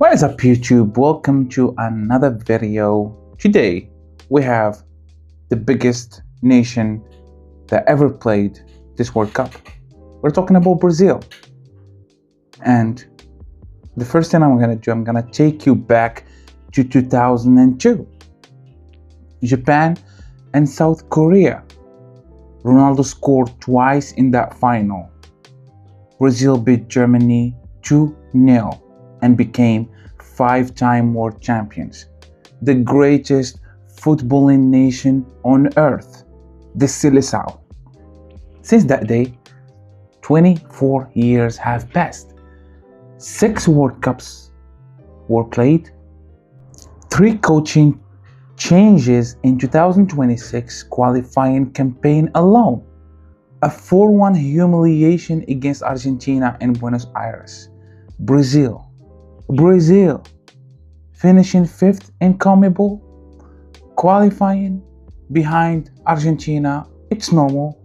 What is up, YouTube? Welcome to another video. Today we have the biggest nation that ever played this World Cup. We're talking about Brazil. And the first thing I'm gonna take you back to 2002. Japan and South Korea. Ronaldo scored twice in that final. Brazil beat Germany 2-0 and became five-time world champions. The greatest footballing nation on earth, the Seleção. Since that day, 24 years have passed. 6 World Cups were played, 3 coaching changes in 2026 qualifying campaign alone, a 4-1 humiliation against Argentina in Buenos Aires. Brazil finishing 5th in CONMEBOL, qualifying behind Argentina. It's normal,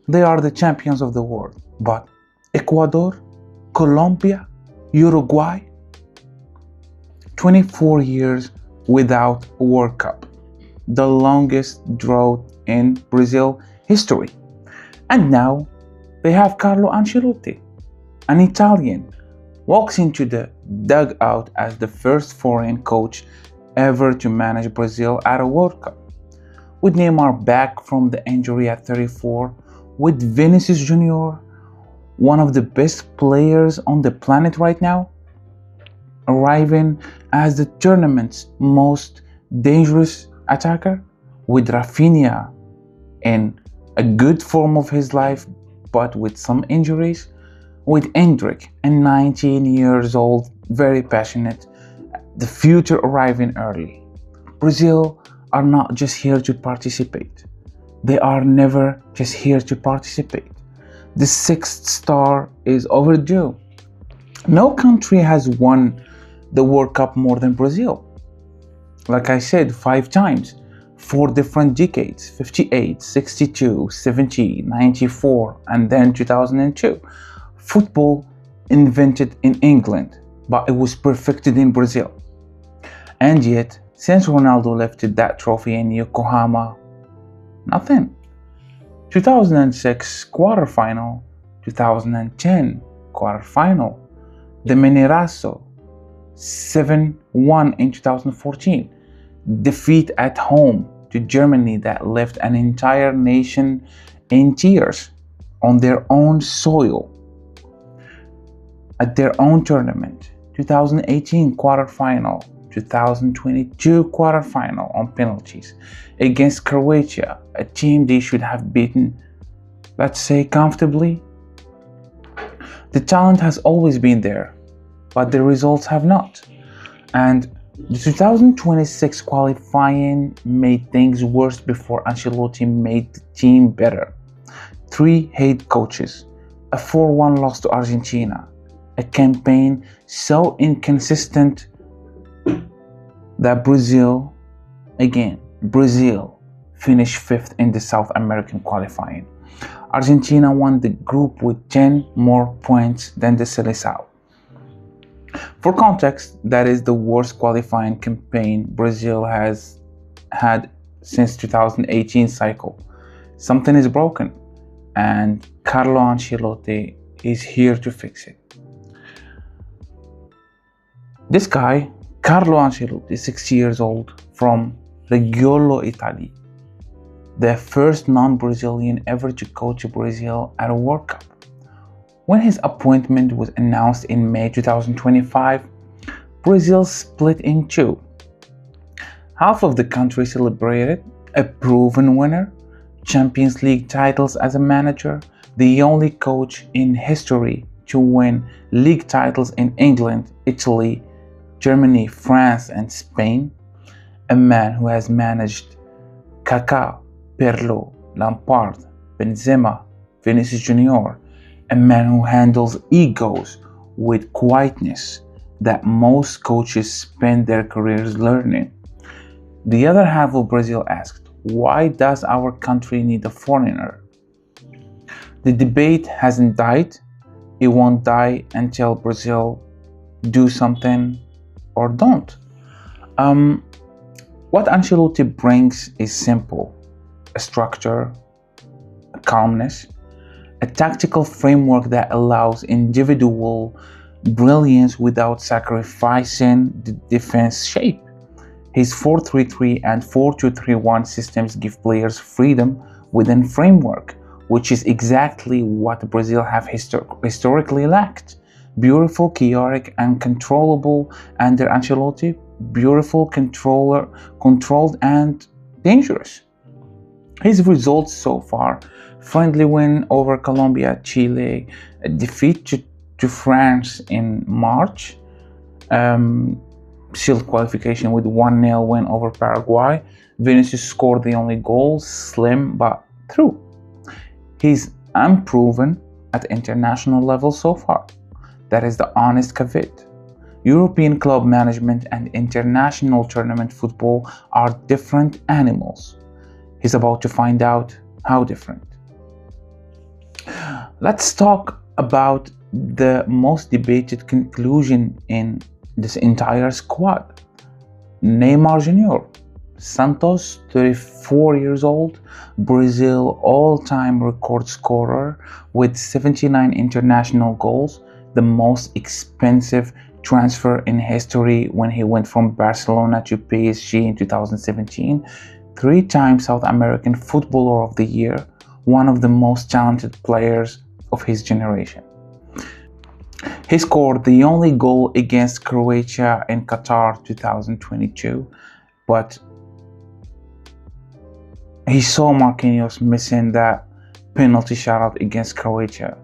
they are the champions of the world. But Ecuador, Colombia, Uruguay, 24 years without a World Cup, the longest drought in Brazil history. And now they have Carlo Ancelotti, an Italian, walks into the dugout as the first foreign coach ever to manage Brazil at a World Cup. With Neymar back from the injury at 34, with Vinicius Junior, one of the best players on the planet right now, arriving as the tournament's most dangerous attacker, with Raphinha in a good form of his life but with some injuries, with Endrick, and 19 years old, very passionate, the future arriving early. Brazil are not just here to participate. They are never just here to participate. The 6th star is overdue. No country has won the World Cup more than Brazil. Like I said, 5 times, 4 different decades, 58, 62, 70, 94, and then 2002. Football invented in England, but it was perfected in Brazil. And yet, since Ronaldo lifted that trophy in Yokohama, nothing. 2006 quarterfinal, 2010 quarterfinal, the Mineiraço 7-1 in 2014, defeat at home to Germany that left an entire nation in tears on their own soil at their own tournament. 2018 quarterfinal, 2022 quarterfinal on penalties against Croatia, a team they should have beaten, let's say, comfortably. The talent has always been there, but the results have not. And the 2026 qualifying made things worse before Ancelotti made the team better. 3 head coaches, a 4-1 loss to Argentina, a campaign so inconsistent that Brazil finished 5th in the South American qualifying. Argentina won the group with 10 more points than the Seleção. For context, that is the worst qualifying campaign Brazil has had since 2018 cycle. Something is broken, and Carlo Ancelotti is here to fix it. This guy, Carlo Ancelotti, is 60 years old, from Reggiolo, Italy, the first non-Brazilian ever to coach Brazil at a World Cup. When his appointment was announced in May 2025, Brazil split in 2. Half of the country celebrated a proven winner, Champions League titles as a manager, the only coach in history to win league titles in England, Italy, Germany, France, and Spain, a man who has managed Kaká, Pirlo, Lampard, Benzema, Vinicius Junior, a man who handles egos with quietness that most coaches spend their careers learning. The other half of Brazil asked, why does our country need a foreigner? The debate hasn't died. It won't die until Brazil do something or don't. What Ancelotti brings is simple: a structure, a calmness, a tactical framework that allows individual brilliance without sacrificing the defense shape. His 4-3-3 and 4-2-3-1 systems give players freedom within framework, which is exactly what Brazil have historically lacked. Beautiful, chaotic, and controllable under Ancelotti. Beautiful, controlled, and dangerous. His results so far: friendly win over Colombia, Chile, a defeat to France in March, sealed qualification with 1-0 win over Paraguay. Vinicius scored the only goal, slim but true. He's unproven at international level so far. That is the honest caveat. European club management and international tournament football are different animals. He's about to find out how different. Let's talk about the most debated conclusion in this entire squad. Neymar Junior. Santos, 34 years old, Brazil all-time record scorer with 79 international goals, the most expensive transfer in history when he went from Barcelona to PSG in 2017, 3-time South American Footballer of the Year, one of the most talented players of his generation. He scored the only goal against Croatia in Qatar 2022, but he saw Marquinhos missing that penalty shootout against Croatia,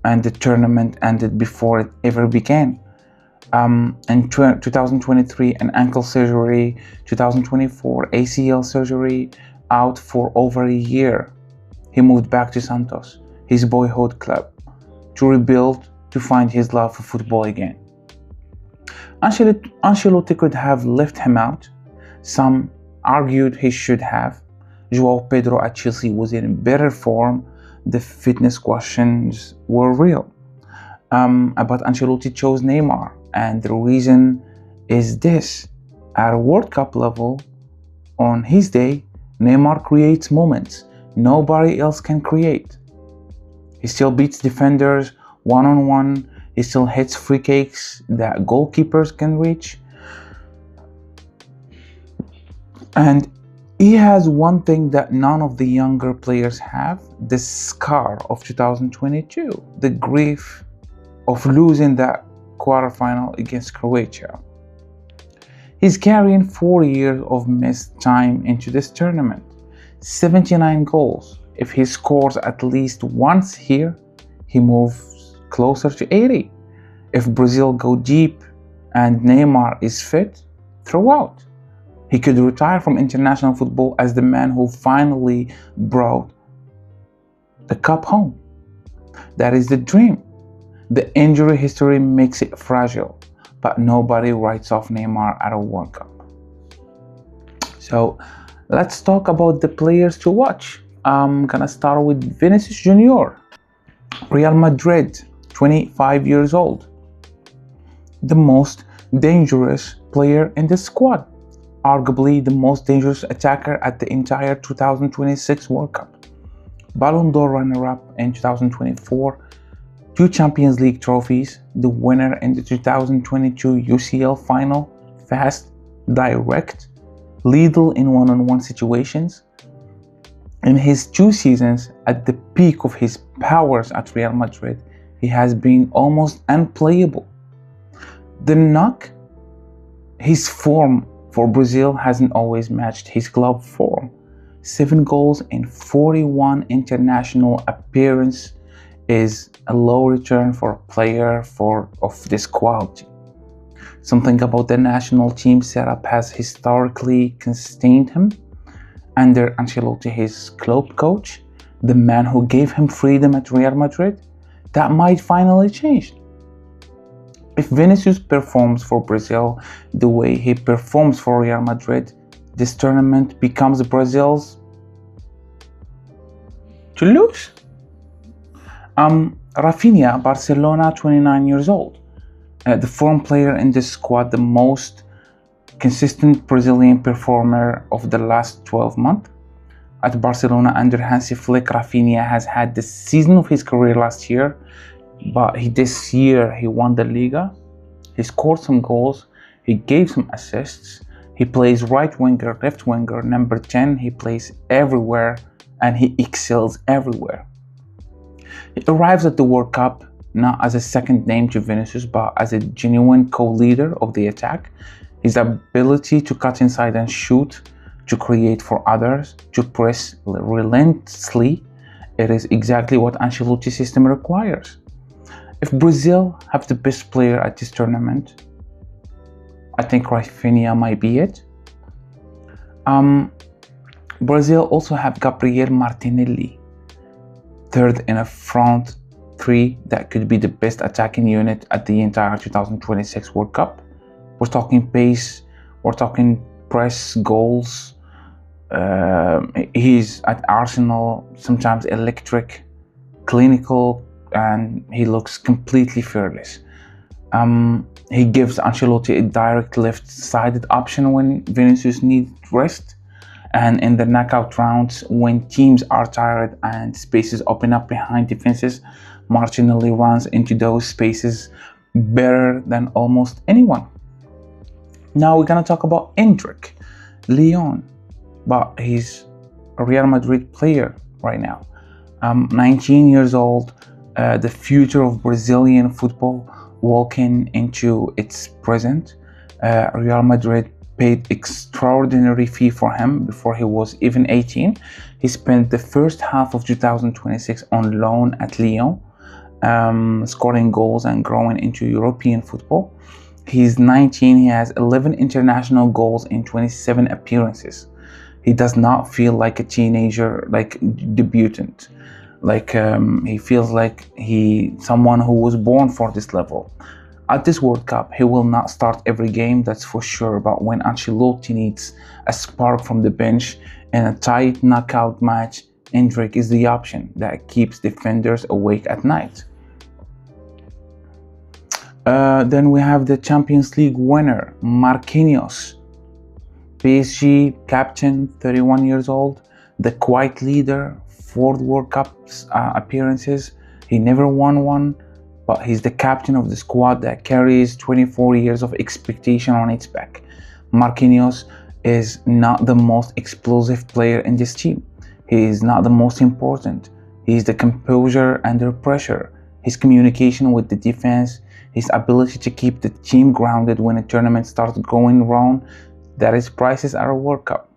and the tournament ended before it ever began. In 2023, an ankle surgery, 2024, ACL surgery, out for over a year. He moved back to Santos, his boyhood club, to rebuild, to find his love for football again. Ancelotti could have left him out. Some argued he should have. João Pedro at Chelsea was in better form. The fitness questions were real. But Ancelotti chose Neymar, and the reason is this: at a World Cup level, on his day, Neymar creates moments nobody else can create. He still beats defenders one-on-one. He still hits free kicks that goalkeepers can reach. And he has one thing that none of the younger players have: the scar of 2022, the grief of losing that quarterfinal against Croatia. He's carrying 4 years of missed time into this tournament. 79 goals. If he scores at least once here, he moves closer to 80. If Brazil go deep and Neymar is fit, throughout, he could retire from international football as the man who finally brought the cup home. That is the dream. The injury history makes it fragile, but nobody writes off Neymar at a World Cup. So let's talk about the players to watch. I'm gonna start with Vinicius Junior. Real Madrid, 25 years old. The most dangerous player in the squad. Arguably the most dangerous attacker at the entire 2026 World Cup. Ballon d'Or runner-up in 2024, 2 Champions League trophies, the winner in the 2022 UCL final, fast, direct, lethal in one-on-one situations. In his 2 seasons at the peak of his powers at Real Madrid, he has been almost unplayable. The knock: his form for Brazil hasn't always matched his club form. 7 goals in 41 international appearances is a low return for a player of this quality. Something about the national team setup has historically constrained him. Under Ancelotti, his club coach, the man who gave him freedom at Real Madrid, that might finally change. If Vinicius performs for Brazil the way he performs for Real Madrid, this tournament becomes Brazil's to lose. Raphinha, Barcelona, 29 years old. the foreign player in this squad, the most consistent Brazilian performer of the last 12 months. At Barcelona under Hansi Flick, Raphinha has had the season of his career last year, but this year he won the Liga. He scored some goals, he gave some assists, he plays right winger, left winger, number 10, he plays everywhere and he excels everywhere. He arrives at the World Cup not as a second name to Vinicius, but as a genuine co-leader of the attack. His ability to cut inside and shoot, to create for others, to press relentlessly, it is exactly what Ancelotti's system requires. If Brazil have the best player at this tournament, I think Raphinha might be it. Brazil also have Gabriel Martinelli, third in a front three that could be the best attacking unit at the entire 2026 World Cup. We're talking pace, we're talking press, goals. He's at Arsenal, sometimes electric, clinical, and he looks completely fearless. He gives Ancelotti a direct left-sided option when Vinicius needs rest, and in the knockout rounds, when teams are tired and spaces open up behind defenses, Martinelli runs into those spaces better than almost anyone. Now we're gonna talk about Endrick, Lyon, but he's a Real Madrid player right now. 19 years old, the future of Brazilian football walking into its present. Real Madrid paid extraordinary fee for him before he was even 18. He spent the first half of 2026 on loan at Lyon, scoring goals and growing into European football. He's 19, he has 11 international goals in 27 appearances. He does not feel like a teenager, like debutant. He feels like someone who was born for this level. At this World Cup, he will not start every game, that's for sure, but when Ancelotti needs a spark from the bench in a tight knockout match, Endrick is the option that keeps defenders awake at night. Then we have the Champions League winner, Marquinhos. PSG captain, 31 years old, the quiet leader, 4 World Cup appearances. He never won one, but he's the captain of the squad that carries 24 years of expectation on its back. Marquinhos is not the most explosive player in this team. He is not the most important. He's the composure under pressure, his communication with the defense, his ability to keep the team grounded when a tournament starts going wrong. That is prices at a World Cup.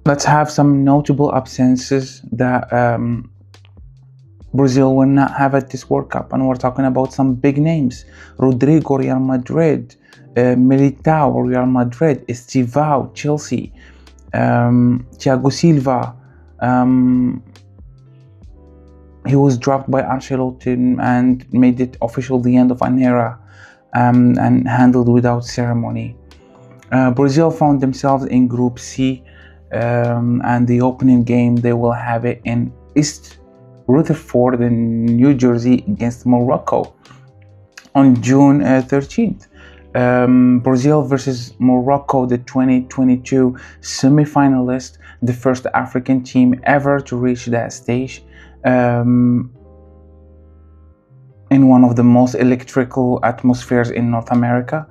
Let's have some notable absences that Brazil will not have at this World Cup, and we're talking about some big names: Rodrigo, Real Madrid; Militao, Real Madrid; Estivao, Chelsea; Thiago Silva. He was dropped by Ancelotti and made it official the end of an era, and handled without ceremony. Brazil found themselves in Group C, and the opening game they will have it in East Rutherford in New Jersey against Morocco on June 13th. Brazil versus Morocco, the 2022 semi-finalist, the first African team ever to reach that stage, in one of the most electrical atmospheres in North America.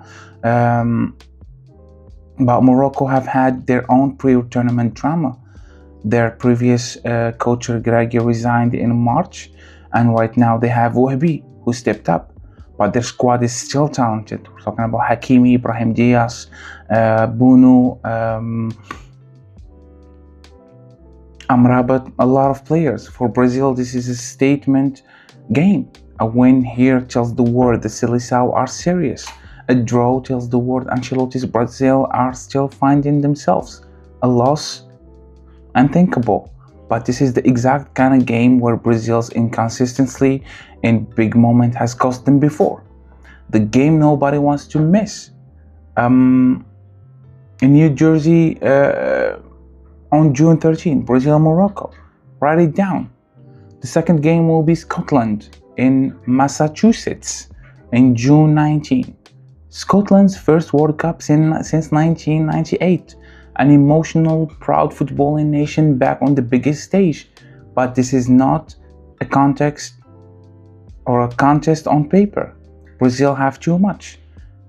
But Morocco have had their own pre-tournament drama. Their previous coach Gregi resigned in March, and right now they have Wahbi, who stepped up. But their squad is still talented. We're talking about Hakimi, Brahim Diaz, Bunu, Amrabat, a lot of players. For Brazil, this is a statement game. A win here tells the world the Seleção are serious. A draw tells the world Ancelotti's Brazil are still finding themselves. A loss, unthinkable. But this is the exact kind of game where Brazil's inconsistency in big moment has cost them before. The game nobody wants to miss. In New Jersey, on June 13, Brazil-Morocco. Write it down. The second game will be Scotland in Massachusetts in June 19. Scotland's first World Cup since 1998. An emotional, proud footballing nation back on the biggest stage. But this is not a contest on paper. Brazil have too much.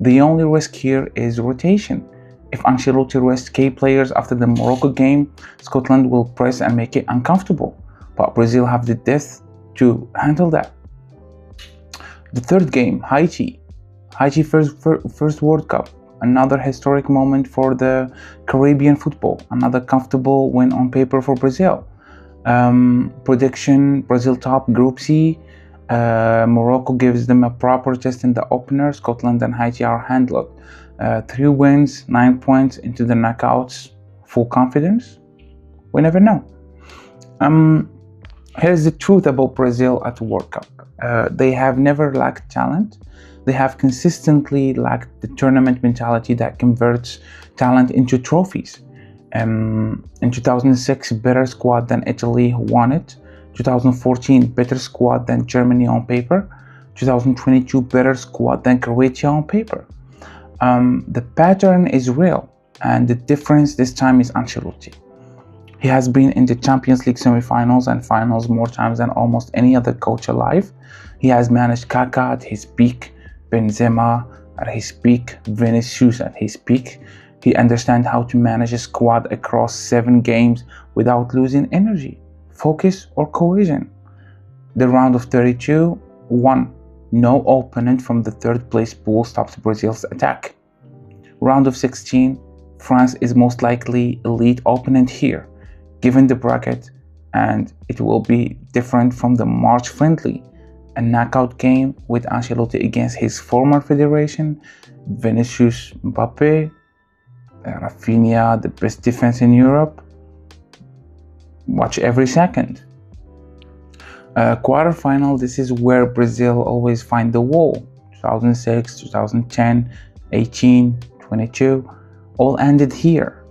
The only risk here is rotation. If Ancelotti rests key players after the Morocco game, Scotland will press and make it uncomfortable. But Brazil have the depth to handle that. The third game, Haiti. Haiti first World Cup. Another historic moment for the Caribbean football. Another comfortable win on paper for Brazil. Prediction, Brazil top Group C. Morocco gives them a proper test in the opener. Scotland and Haiti are handled. 3 wins, 9 points into the knockouts. Full confidence? We never know. Here's the truth about Brazil at the World Cup. They have never lacked talent. They have consistently lacked the tournament mentality that converts talent into trophies. In 2006, better squad than Italy, who won it. 2014, better squad than Germany on paper. 2022, better squad than Croatia on paper. The pattern is real, and the difference this time is Ancelotti. He has been in the Champions League semi-finals and finals more times than almost any other coach alive. He has managed Kaká at his peak, Benzema at his peak, Vinicius at his peak. He understands how to manage a squad across 7 games without losing energy, focus, or cohesion. The round of 32, 1. No opponent from the third place pool stops Brazil's attack. Round of 16, France is most likely elite opponent here, given the bracket, and it will be different from the March friendly, a knockout game with Ancelotti against his former federation, Vinicius Mbappe, Raphinha, the best defense in Europe. Watch every second. Quarterfinal, this is where Brazil always find the wall. 2006, 2010, 18, 22, all ended here.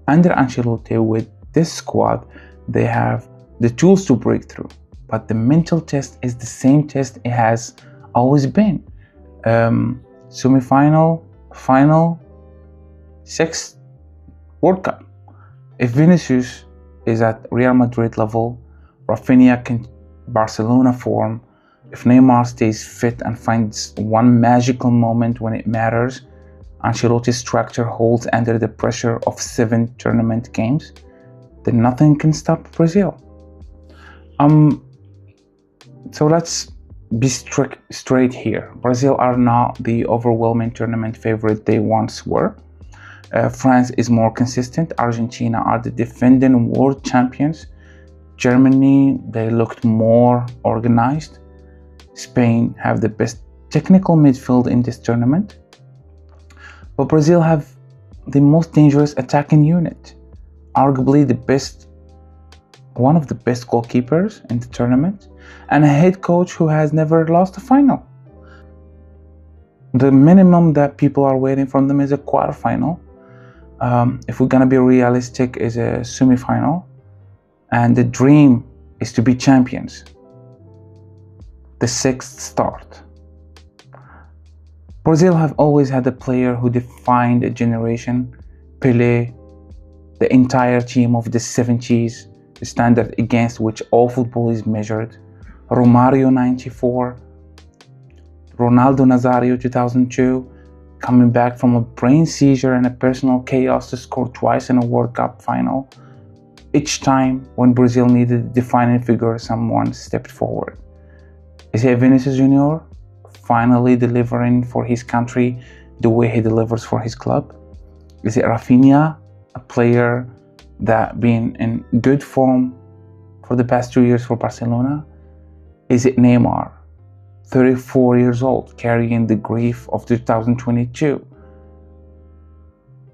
Under Ancelotti, with this squad, they have the tools to break through. But the mental test is the same test it has always been. Semi-final, final, 6th World Cup. If Vinicius is at Real Madrid level, Raphinha can Barcelona form. If Neymar stays fit and finds one magical moment when it matters, Ancelotti's structure holds under the pressure of 7 tournament games, then nothing can stop Brazil. So let's be straight here. Brazil are not the overwhelming tournament favorite they once were. France is more consistent. Argentina are the defending world champions. Germany, they looked more organized. Spain have the best technical midfield in this tournament. But Brazil have the most dangerous attacking unit. Arguably one of the best goalkeepers in the tournament, and a head coach who has never lost a final. The minimum that people are waiting from them is a quarterfinal. If we're gonna be realistic, is a semi-final. And the dream is to be champions. The 6th start. Brazil have always had a player who defined a generation. Pelé, the entire team of the 70s, the standard against which all football is measured. Romario 94, Ronaldo Nazario 2002, coming back from a brain seizure and a personal chaos to score twice in a World Cup final. Each time when Brazil needed a defining figure, someone stepped forward. Is it Vinicius Junior finally delivering for his country the way he delivers for his club? Is it Raphinha, a player that been in good form for the past 2 years for Barcelona? Is it Neymar, 34 years old, carrying the grief of 2022?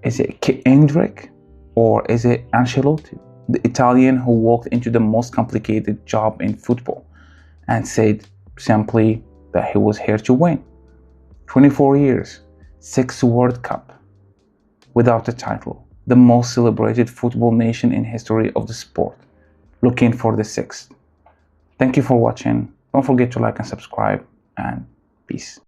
Is it Endrick, or is it Ancelotti, the Italian who walked into the most complicated job in football and said simply that he was here to win? 24 years, 6 World Cup without a title, the most celebrated football nation in history of the sport, looking for the 6th. Thank you for watching. Don't forget to like and subscribe, and peace.